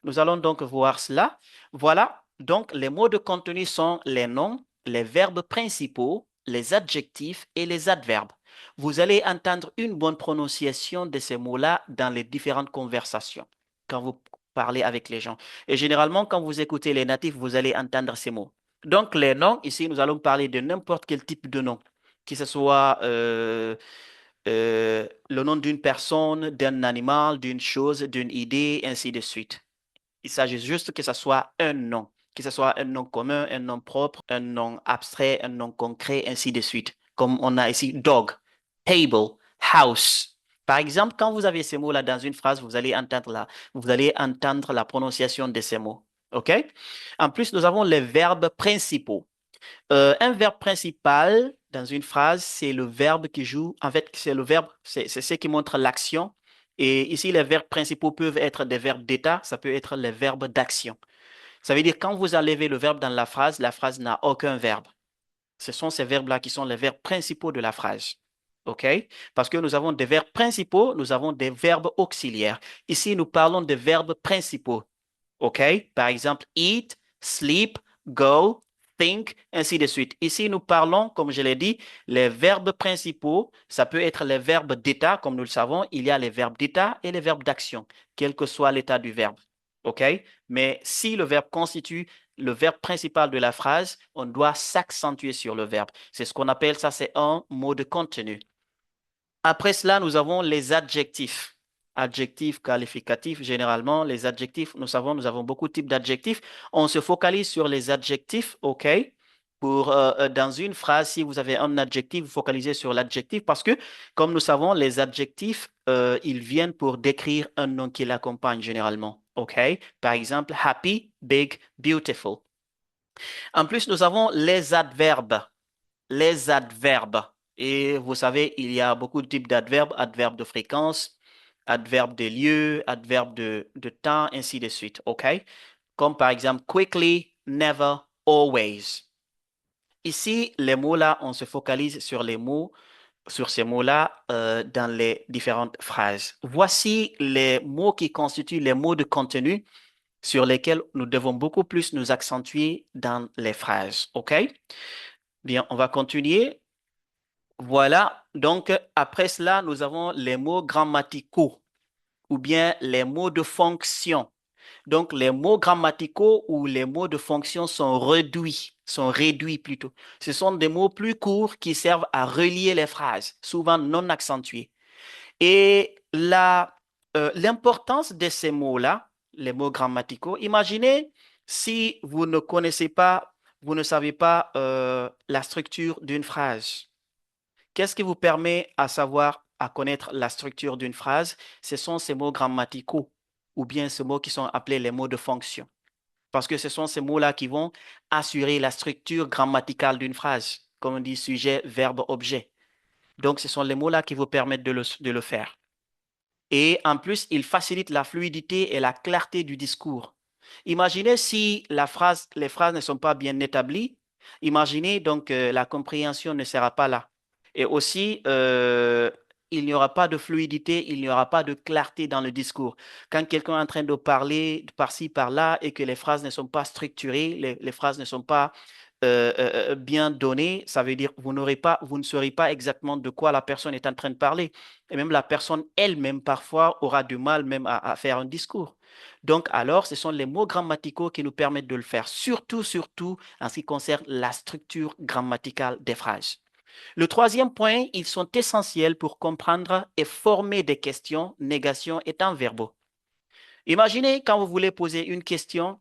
Nous allons donc voir cela. Voilà. Donc, les mots de contenu sont les noms, les verbes principaux, les adjectifs et les adverbes. Vous allez entendre une bonne prononciation de ces mots-là dans les différentes conversations quand vous parlez avec les gens. Et généralement, quand vous écoutez les natifs, vous allez entendre ces mots. Donc, les noms, ici, nous allons parler de n'importe quel type de nom, que ce soit le nom d'une personne, d'un animal, d'une chose, d'une idée, ainsi de suite. Il s'agit juste que ce soit un nom, que ce soit un nom commun, un nom propre, un nom abstrait, un nom concret, ainsi de suite. Comme on a ici dog, table, house. Par exemple, quand vous avez ces mots-là dans une phrase, vous allez entendre la prononciation de ces mots. OK? En plus, nous avons les verbes principaux. Un verbe principal dans une phrase, c'est le verbe qui joue. En fait, c'est le verbe, c'est ce qui montre l'action. Et ici, les verbes principaux peuvent être des verbes d'état, ça peut être les verbes d'action. Ça veut dire quand vous enlevez le verbe dans la phrase n'a aucun verbe. Ce sont ces verbes-là qui sont les verbes principaux de la phrase. OK? Parce que nous avons des verbes principaux, nous avons des verbes auxiliaires. Ici, nous parlons des verbes principaux. OK? Par exemple, eat, sleep, go, think, ainsi de suite. Ici, nous parlons, comme je l'ai dit, les verbes principaux. Ça peut être les verbes d'état, comme nous le savons. Il y a les verbes d'état et les verbes d'action, quel que soit l'état du verbe. OK? Mais si le verbe constitue le verbe principal de la phrase, on doit s'accentuer sur le verbe. C'est ce qu'on appelle ça, c'est un mot de contenu. Après cela, nous avons les adjectifs. Adjectifs qualificatifs, généralement, les adjectifs, nous savons, nous avons beaucoup de types d'adjectifs. On se focalise sur les adjectifs, OK? Dans une phrase, si vous avez un adjectif, vous focalisez sur l'adjectif parce que, comme nous savons, les adjectifs, ils viennent pour décrire un nom qui l'accompagne généralement, OK? Par exemple, happy, big, beautiful. En plus, nous avons les adverbes. Les adverbes. Et vous savez, il y a beaucoup de types d'adverbes, adverbes de fréquence, adverbes de lieu, adverbes de temps, ainsi de suite. OK? Comme par exemple quickly, never, always. Ici, les mots-là, on se focalise sur les mots, sur ces mots-là dans les différentes phrases. Voici les mots qui constituent les mots de contenu sur lesquels nous devons beaucoup plus nous accentuer dans les phrases. OK? Bien, on va continuer. Voilà, donc après cela, nous avons les mots grammaticaux ou bien les mots de fonction. Donc, les mots grammaticaux ou les mots de fonction sont réduits plutôt. Ce sont des mots plus courts qui servent à relier les phrases, souvent non accentués. Et l'importance de ces mots-là, les mots grammaticaux, imaginez si vous ne connaissez pas, vous ne savez pas la structure d'une phrase. Qu'est-ce qui vous permet à savoir, à connaître la structure d'une phrase? Ce sont ces mots grammaticaux ou bien ces mots qui sont appelés les mots de fonction. Parce que ce sont ces mots-là qui vont assurer la structure grammaticale d'une phrase, comme on dit sujet, verbe, objet. Donc, ce sont les mots-là qui vous permettent de le faire. Et en plus, ils facilitent la fluidité et la clarté du discours. Imaginez si les phrases ne sont pas bien établies. Imaginez donc la compréhension ne sera pas là. Et aussi, il n'y aura pas de fluidité, il n'y aura pas de clarté dans le discours. Quand quelqu'un est en train de parler par-ci, par-là et que les phrases ne sont pas structurées, les phrases ne sont pas bien données, ça veut dire vous ne saurez pas exactement de quoi la personne est en train de parler. Et même la personne elle-même parfois aura du mal même à faire un discours. Donc alors, ce sont les mots grammaticaux qui nous permettent de le faire, surtout en ce qui concerne la structure grammaticale des phrases. Le troisième point, ils sont essentiels pour comprendre et former des questions, négation et temps verbaux. Imaginez quand vous voulez poser une question,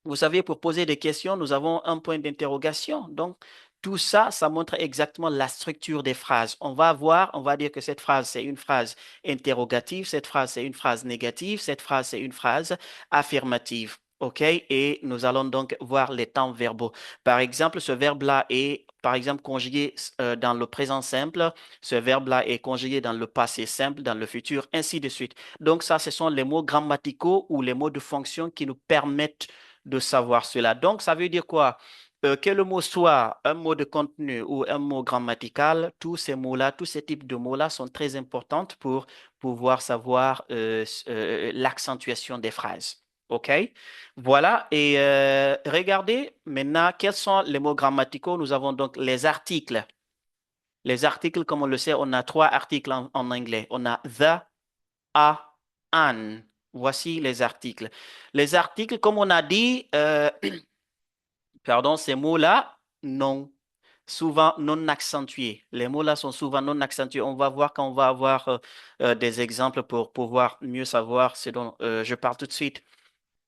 vous savez, pour poser des questions, nous avons un point d'interrogation. Donc, tout ça, ça montre exactement la structure des phrases. On va voir, on va dire que cette phrase, c'est une phrase interrogative, cette phrase, c'est une phrase négative, cette phrase, c'est une phrase affirmative. OK? Et nous allons donc voir les temps verbaux. Par exemple, ce verbe-là est, par exemple, conjugué dans le présent simple. Ce verbe-là est conjugué dans le passé simple, dans le futur, ainsi de suite. Donc, ça, ce sont les mots grammaticaux ou les mots de fonction qui nous permettent de savoir cela. Donc, ça veut dire quoi? Que le mot soit un mot de contenu ou un mot grammatical, tous ces mots-là, tous ces types de mots-là sont très importants pour pouvoir savoir l'accentuation des phrases. OK? Voilà. Et regardez maintenant quels sont les mots grammaticaux. Nous avons donc les articles. Les articles, comme on le sait, on a trois articles en anglais. On a the, a, an. Voici les articles. Les articles, comme on a dit, pardon, ces mots-là, non, souvent non accentués. Les mots-là sont souvent non accentués. On va voir quand on va avoir des exemples pour pouvoir mieux savoir ce dont je parle tout de suite.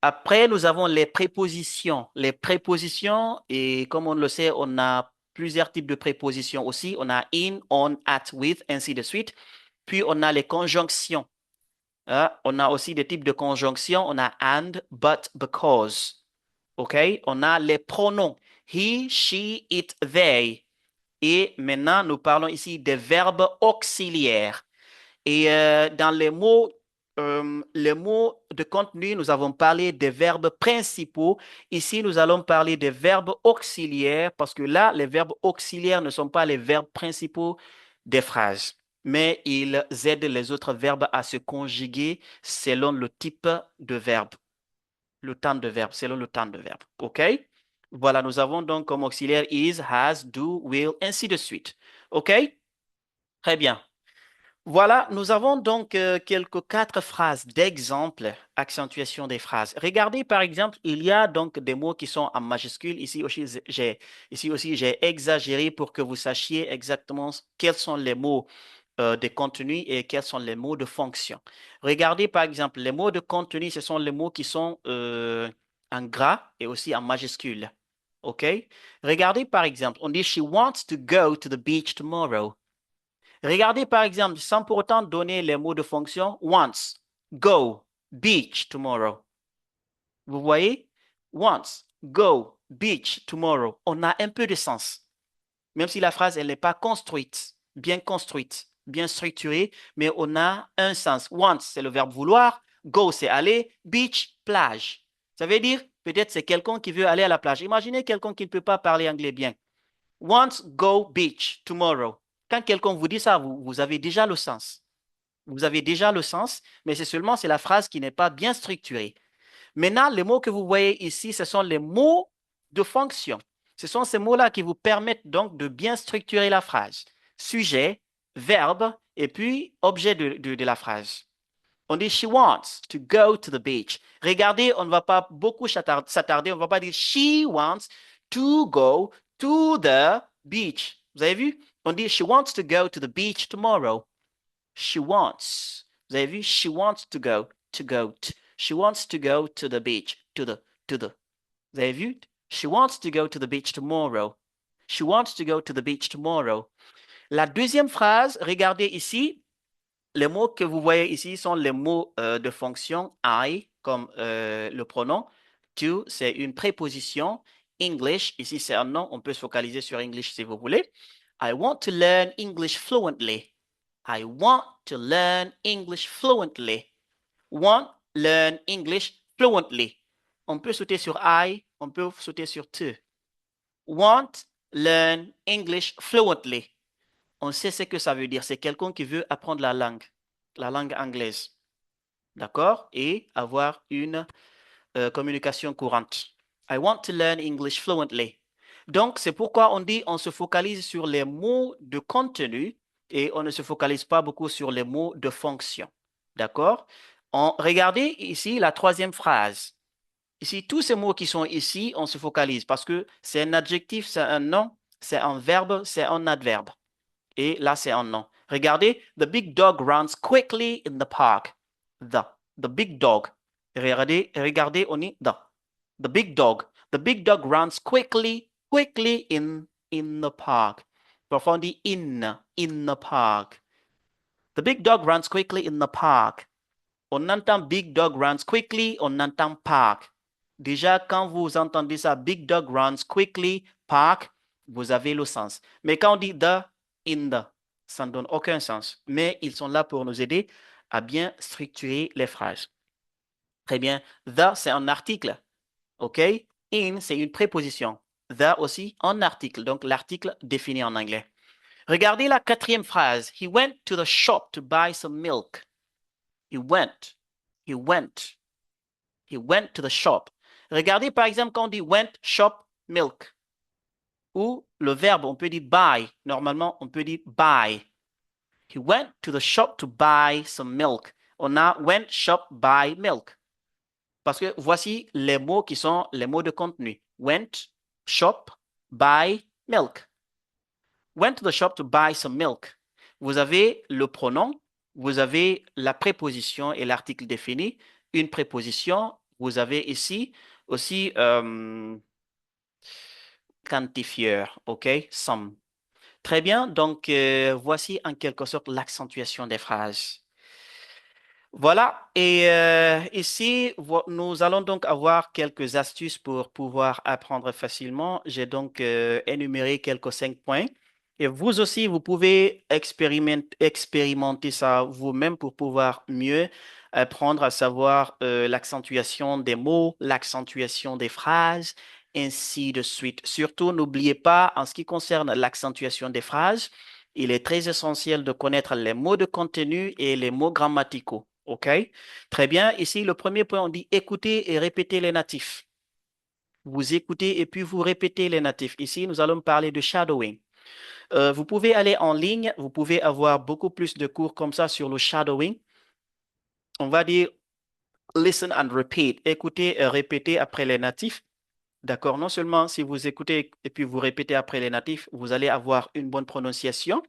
Après, nous avons les prépositions. Les prépositions, et comme on le sait, on a plusieurs types de prépositions aussi. On a in, on, at, with, ainsi de suite. Puis, on a les conjonctions. Hein. On a aussi des types de conjonctions. On a and, but, because. OK? On a les pronoms. He, she, it, they. Et maintenant, nous parlons ici des verbes auxiliaires. Et dans les mots de contenu, nous avons parlé des verbes principaux. Ici, nous allons parler des verbes auxiliaires parce que là, les verbes auxiliaires ne sont pas les verbes principaux des phrases, mais ils aident les autres verbes à se conjuguer selon le type de verbe, le temps de verbe, selon le temps de verbe. OK? Voilà, nous avons donc comme auxiliaire is, has, do, will, ainsi de suite. OK? Très bien. Voilà, nous avons donc quelques quatre phrases d'exemple, accentuation des phrases. Regardez par exemple, il y a donc des mots qui sont en majuscule. Ici aussi, j'ai exagéré pour que vous sachiez exactement quels sont les mots de contenu et quels sont les mots de fonction. Regardez par exemple, les mots de contenu, ce sont les mots qui sont en gras et aussi en majuscule. OK? Regardez par exemple, on dit She wants to go to the beach tomorrow. Regardez par exemple, sans pour autant donner les mots de fonction, once, go, beach tomorrow. Vous voyez? Once, go, beach tomorrow. On a un peu de sens, même si la phrase, elle n'est pas construite, bien structurée, mais on a un sens. Once, c'est le verbe vouloir. Go, c'est aller. Beach, plage. Ça veut dire, peut-être c'est quelqu'un qui veut aller à la plage. Imaginez quelqu'un qui ne peut pas parler anglais bien. Once, go, beach, tomorrow. Quand quelqu'un vous dit ça, vous avez déjà le sens. Vous avez déjà le sens, mais c'est la phrase qui n'est pas bien structurée. Maintenant, les mots que vous voyez ici, ce sont les mots de fonction. Ce sont ces mots-là qui vous permettent donc de bien structurer la phrase. Sujet, verbe et puis objet de la phrase. On dit she wants to go to the beach. Regardez, on ne va pas beaucoup s'attarder, on ne va pas dire she wants to go to the beach. Vous avez vu? On dit she wants to go to the beach tomorrow. She wants. Vous avez vu? She wants to go, to go. She wants to go to the beach, to the. Vous avez vu? She wants to go to the beach tomorrow. She wants to go to the beach tomorrow. La deuxième phrase, regardez ici, les mots que vous voyez ici sont les mots de fonction I, comme le pronom. To, c'est une préposition. English, ici c'est un nom. On peut se focaliser sur English si vous voulez. I want to learn English fluently. I want to learn English fluently. Want, learn English fluently. On peut sauter sur I, on peut sauter sur to. Want, learn English fluently. On sait ce que ça veut dire. C'est quelqu'un qui veut apprendre la langue anglaise. D'accord? Et avoir une communication courante. I want to learn English fluently. Donc, c'est pourquoi on dit on se focalise sur les mots de contenu et on ne se focalise pas beaucoup sur les mots de fonction. D'accord? Regardez ici la troisième phrase. Ici, tous ces mots qui sont ici, on se focalise parce que c'est un adjectif, c'est un nom, c'est un verbe, c'est un adverbe. Et là, c'est un nom. Regardez, the big dog runs quickly in the park. The big dog. Regardez, on dit the. The big dog. The big dog runs quickly in the park. Parfois, on dit in the park. The big dog runs quickly in the park. On entend big dog runs quickly, on entend park. Déjà, quand vous entendez ça, big dog runs quickly, park, vous avez le sens. Mais quand on dit the, in the, ça ne donne aucun sens. Mais ils sont là pour nous aider à bien structurer les phrases. Très bien. The, c'est un article. OK? In, c'est une préposition. The aussi, un article. Donc, l'article défini en anglais. Regardez la quatrième phrase. He went to the shop to buy some milk. He went. He went. He went to the shop. Regardez par exemple quand on dit went, shop, milk. Ou le verbe, on peut dire buy. Normalement, on peut dire buy. He went to the shop to buy some milk. On a went, shop, buy, milk. Parce que voici les mots qui sont les mots de contenu. Went, shop, buy, milk. Went to the shop to buy some milk. Vous avez le pronom, vous avez la préposition et l'article défini. Une préposition, vous avez ici aussi quantifieur, OK? Some. Très bien, donc voici en quelque sorte l'accentuation des phrases. Voilà, et ici, nous allons donc avoir quelques astuces pour pouvoir apprendre facilement. J'ai donc énuméré quelques 5 points. Et vous aussi, vous pouvez expérimenter ça vous-même pour pouvoir mieux apprendre à savoir l'accentuation des mots, l'accentuation des phrases, ainsi de suite. Surtout, n'oubliez pas, en ce qui concerne l'accentuation des phrases, il est très essentiel de connaître les mots de contenu et les mots grammaticaux. OK? Très bien. Ici, le premier point, on dit écouter et répéter les natifs. Vous écoutez et puis vous répétez les natifs. Ici, nous allons parler de shadowing. Vous pouvez aller en ligne, vous pouvez avoir beaucoup plus de cours comme ça sur le shadowing. On va dire listen and repeat. Écoutez et répétez après les natifs. D'accord? Non seulement si vous écoutez et puis vous répétez après les natifs, vous allez avoir une bonne prononciation.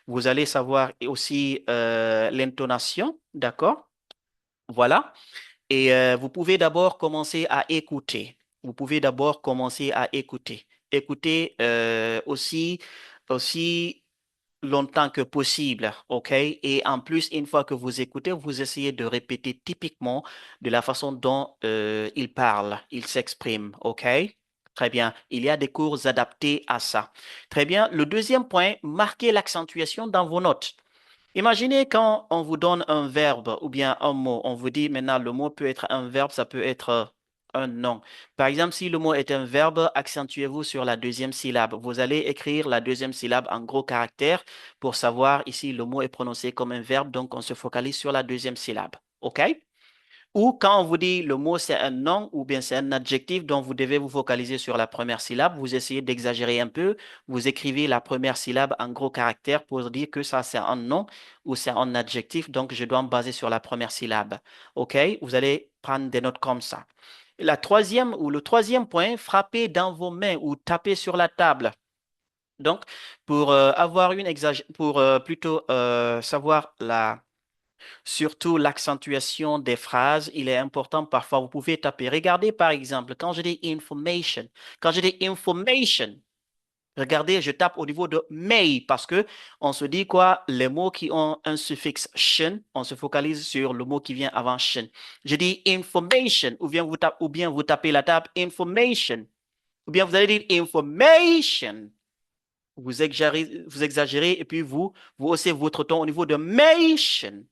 Vous allez savoir aussi l'intonation. D'accord? Voilà. Et vous pouvez d'abord commencer à écouter. Vous pouvez d'abord commencer à écouter. Écoutez aussi longtemps que possible, OK? Et en plus, une fois que vous écoutez, vous essayez de répéter typiquement de la façon dont il parle, il s'exprime, OK? Très bien. Il y a des cours adaptés à ça. Très bien. Le deuxième point, marquez l'accentuation dans vos notes. Imaginez quand on vous donne un verbe ou bien un mot, on vous dit maintenant le mot peut être un verbe, ça peut être un nom. Par exemple, si le mot est un verbe, accentuez-vous sur la deuxième syllabe. Vous allez écrire la deuxième syllabe en gros caractères pour savoir ici le mot est prononcé comme un verbe, donc on se focalise sur la deuxième syllabe. OK? Ou quand on vous dit le mot c'est un nom ou bien c'est un adjectif dont vous devez vous focaliser sur la première syllabe, vous essayez d'exagérer un peu, vous écrivez la première syllabe en gros caractères pour dire que ça c'est un nom ou c'est un adjectif, donc je dois me baser sur la première syllabe. OK? Vous allez prendre des notes comme ça. La troisième ou le troisième point, frappez dans vos mains ou tapez sur la table. Donc, pour avoir pour plutôt savoir surtout l'accentuation des phrases, il est important parfois, vous pouvez taper. Regardez par exemple, quand je dis information, quand je dis information, regardez, je tape au niveau de may parce que on se dit quoi? Les mots qui ont un suffixe shin, on se focalise sur le mot qui vient avant shin. Je dis information ou bien vous tapez la table information ou bien vous allez dire information. Vous exagérez et puis vous haussez votre ton au niveau de mation.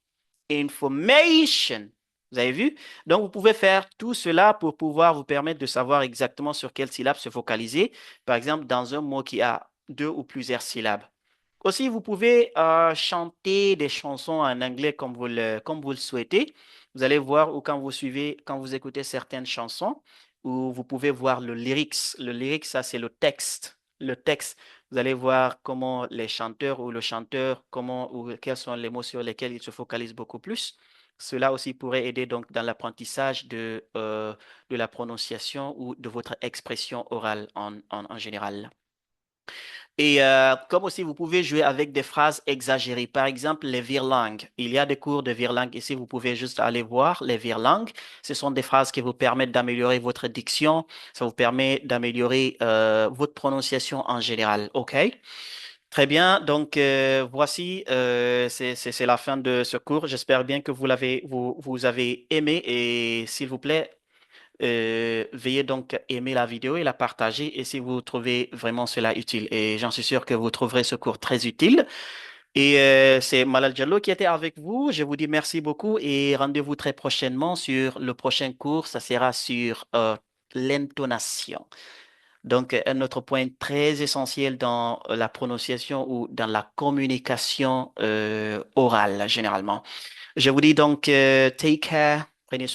Information. Vous avez vu? Donc, vous pouvez faire tout cela pour pouvoir vous permettre de savoir exactement sur quelle syllabe se focaliser. Par exemple, dans un mot qui a deux ou plusieurs syllabes. Aussi, vous pouvez chanter des chansons en anglais comme vous le souhaitez. Vous allez voir ou quand vous écoutez certaines chansons, où vous pouvez voir le lyrics. Le lyrics, ça, c'est le texte. Le texte, vous allez voir comment les chanteurs ou le chanteur, comment ou quels sont les mots sur lesquels ils se focalisent beaucoup plus. Cela aussi pourrait aider donc dans l'apprentissage de la prononciation ou de votre expression orale en général. Et comme aussi, vous pouvez jouer avec des phrases exagérées. Par exemple, les virelangues. Il y a des cours de virelangue ici. Vous pouvez juste aller voir les virelangues. Ce sont des phrases qui vous permettent d'améliorer votre diction. Ça vous permet d'améliorer votre prononciation en général. OK? Très bien. Donc, voici, c'est la fin de ce cours. J'espère bien que vous avez aimé et s'il vous plaît, veuillez donc aimer la vidéo et la partager et si vous trouvez vraiment cela utile. Et j'en suis sûr que vous trouverez ce cours très utile. Et c'est Malal Diallo qui était avec vous. Je vous dis merci beaucoup et rendez-vous très prochainement sur le prochain cours. Ça sera sur l'intonation. Donc, un autre point très essentiel dans la prononciation ou dans la communication orale, généralement. Je vous dis donc, take care, prenez soin.